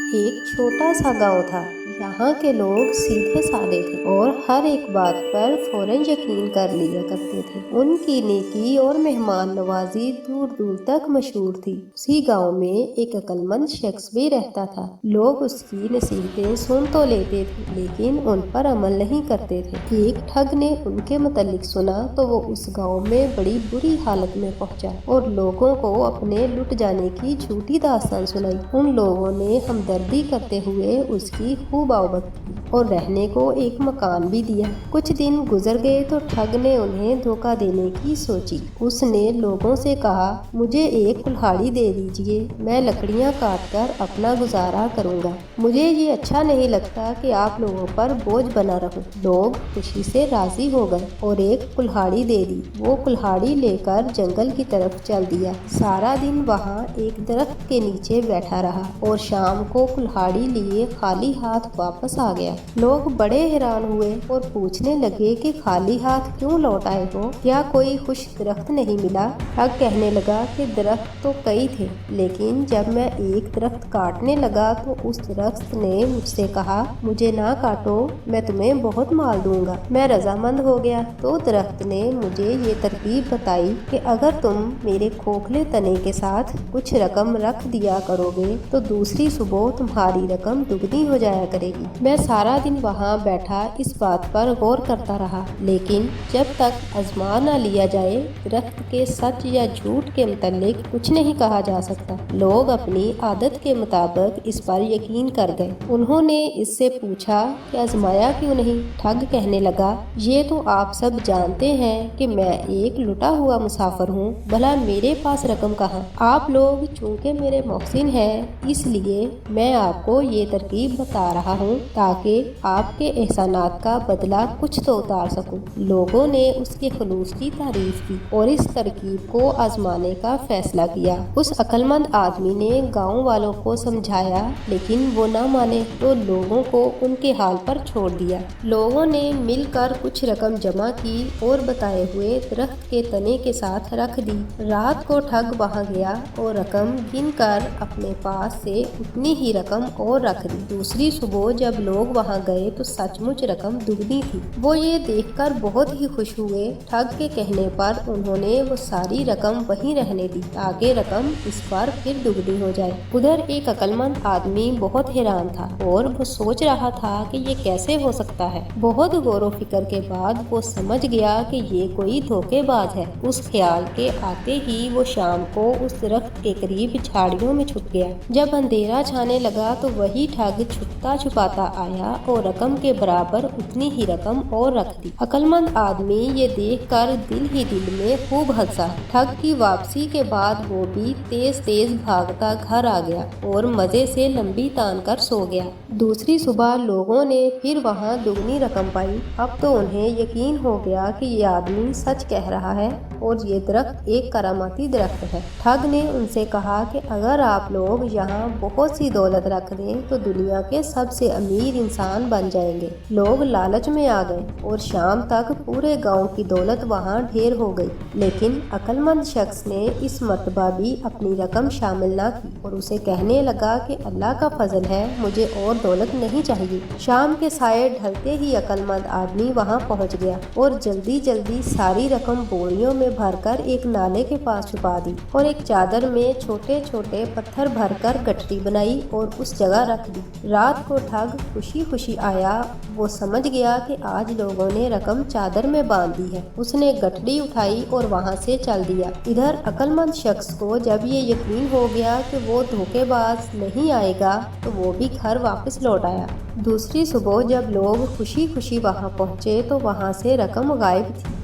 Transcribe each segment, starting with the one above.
एक छोटा सा गांव था। यहाँ के लोग सीधे साधे थे और हर एक बात पर फौरन यकीन कर लिया करते थे। उनकी नेकी और मेहमान नवाजी दूर दूर तक मशहूर थी। उसी गांव में एक अक्लमंद शख्स भी रहता था। लोग उसकी नसीहतें सुन तो लेते थे लेकिन उन पर अमल नहीं करते थे। एक ठग ने उनके मुतालिक सुना तो वो उस गांव में बड़ी बुरी हालत में पहुंचा और लोगों को अपने लुट जाने की झूठी दास्तान सुनाई। उन लोगों ने हमदर्दी करते हुए उसकी खूब आवभगत की और रहने को एक मकान भी दिया। कुछ दिन गुजर गए तो ठग ने उन्हें धोखा देने की सोची। उसने लोगों से कहा, मुझे एक कुल्हाड़ी दे दीजिए, मैं लकड़ियां काटकर अपना गुजारा करूंगा। मुझे ये अच्छा नहीं लगता कि आप लोगों पर बोझ बना रहूं। लोग खुशी से राजी हो गए और एक कुल्हाड़ी दे दी। वो कुल्हाड़ी लेकर जंगल की तरफ चल दिया। सारा दिन वहाँ एक दरख्त के नीचे बैठा रहा और शाम को कुल्हाड़ी लिए खाली हाथ वापस आ गया। लोग बड़े हैरान हुए और पूछने लगे कि खाली हाथ क्यों लौट आए हो? क्या कोई खुश दरख्त नहीं मिला? ठग कहने लगा कि दरख्त तो कई थे लेकिन जब मैं एक दरख्त काटने लगा तो उस दरख्त ने मुझसे कहा, मुझे ना काटो, मैं तुम्हें बहुत माल दूंगा। मैं रजामंद हो गया। तो दरख्त ने मुझे ये तरकीब बताई कि अगर तुम मेरे खोखले तने के साथ कुछ रकम रख दिया करोगे तो दूसरी सुबह तुम्हारी रकम दुगनी हो जाया करेगी। मैं सारा दिन वहाँ बैठा इस बात पर गौर करता रहा लेकिन जब तक आजमा न लिया जाए दरख्त के सच या झूठ के मुतालिक कुछ नहीं कहा जा सकता। लोग अपनी आदत के मुताबिक इस पर यकीन कर गए। उन्होंने इससे पूछा कि आजमाया क्यों नहीं? ठग कहने लगा, ये तो आप सब जानते हैं कि मैं एक लुटा हुआ मुसाफिर हूँ, भला मेरे पास रकम कहाँ? आप लोग चूंकि मेरे मोहसिन हैं इसलिए मैं आपको ये तरकीब बता रहा हूँ ताकि आपके एहसानात का बदला कुछ तो उतार सकूं। लोगों ने उसके खुलूस की तारीफ की और इस तरकीब को आजमाने का फैसला किया। उस अक्लमंद आदमी ने गाँव वालों को समझाया लेकिन वो न माने तो लोगों को उनके हाल पर छोड़ दिया। लोगों ने मिलकर कुछ रकम जमा की और बताए हुए दरख्त के तने के साथ रख दी। रात को ठग वहाँ गया और रकम गिन कर अपने पास से उतनी ही रकम और रख दी। दूसरी सुबह जब लोग वहाँ गए तो सचमुच रकम दुगनी थी। वो ये देखकर बहुत ही खुश हुए। ठग के कहने पर उन्होंने वो सारी रकम वहीं रहने दी ताकि रकम इस बार फिर दुगनी हो जाए। उधर एक अक्लमंद आदमी बहुत हैरान था और वो सोच रहा था कि ये कैसे हो सकता है। बहुत गौर फिक्र के बाद वो समझ गया कि ये कोई धोखेबाज है। उस ख्याल के आते ही वो शाम को उस दरख्त के करीब झाड़ियों में छुप गया। जब अंधेरा छाने लगा तो वही ठग छुपता छुपाता आया और रकम के बराबर उतनी ही रकम और रख दी। अक्लमंद आदमी ये देखकर दिल ही दिल में खूब हंसा। ठग की वापसी के बाद वो भी तेज तेज भागता घर आ गया और मजे से लंबी तान कर सो गया। दूसरी सुबह लोगों ने फिर वहाँ दुगनी रकम पाई। अब तो उन्हें यकीन हो गया कि ये आदमी सच कह रहा है और ये दरख्त एक करामाती दरख्त है। ठग ने उनसे कहा कि अगर आप लोग यहाँ बहुत सी दौलत रख दें तो दुनिया के सबसे अमीर इंसान बन जाएंगे। लोग लालच में आ गए और शाम तक पूरे गांव की दौलत वहाँ ढेर हो गई। लेकिन अक्लमंद शख्स ने इस मर्तबा भी अपनी रकम शामिल न की और उसे कहने लगा कि अल्लाह का फजल है, मुझे और दौलत नहीं चाहिए। शाम के साये ढलते ही अक्लमंद आदमी वहाँ पहुँच गया और जल्दी जल्दी सारी रकम बोरियों में भरकर एक नाले के पास छुपा दी और एक चादर में छोटे छोटे पत्थर भरकर गठरी बनाई और उस जगह रख दी। रात को ठग खुशी खुशी आया। वो समझ गया कि आज लोगों ने रकम चादर में बांध दी है। उसने गठरी उठाई और वहाँ से चल दिया। इधर अक्लमंद शख्स को जब ये यकीन हो गया कि वो धोखेबाज नहीं आएगा तो वो भी घर वापस लौट आया। दूसरी सुबह जब लोग खुशी खुशी वहाँ पहुँचे तो वहाँ से रकम गायब थी।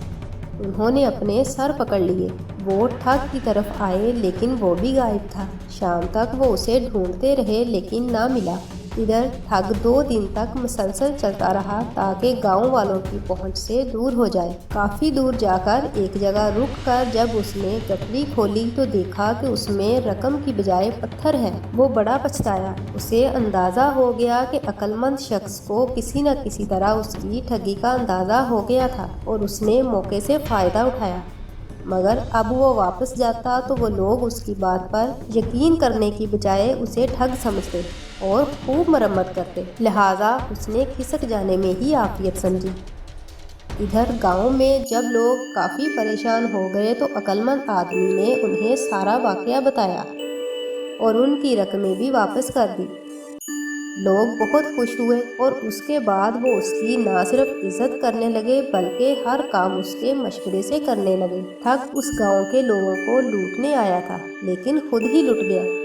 उन्होंने अपने सर पकड़ लिए। वो ठग की तरफ आए लेकिन वो भी गायब था। शाम तक वो उसे ढूंढते रहे लेकिन ना मिला। इधर ठग 2 दिन तक मुसलसल चलता रहा ताकि गांव वालों की पहुंच से दूर हो जाए। काफी दूर जाकर एक जगह रुक कर जब उसने गठरी खोली तो देखा कि उसमें रकम की बजाय पत्थर है। वो बड़ा पछताया। उसे अंदाजा हो गया कि अक्लमंद शख्स को किसी न किसी तरह उसकी ठगी का अंदाजा हो गया था और उसने मौके से फायदा उठाया। مگر اب وہ واپس جاتا تو وہ لوگ اس کی بات پر یقین کرنے کی بجائے اسے ٹھگ سمجھتے اور خوب مرمت کرتے، لہٰذا اس نے کھسک جانے میں ہی عافیت سمجھی۔ ادھر گاؤں میں جب لوگ کافی پریشان ہو گئے تو عقلمند آدمی نے انہیں سارا واقعہ بتایا اور ان کی رقمیں بھی واپس کر دی۔ لوگ بہت خوش ہوئے اور اس کے بعد وہ اس کی نہ صرف عزت کرنے لگے بلکہ ہر کام اس کے مشورے سے کرنے لگے۔ ٹھگ اس گاؤں کے لوگوں کو لوٹنے آیا تھا لیکن خود ہی لٹ گیا۔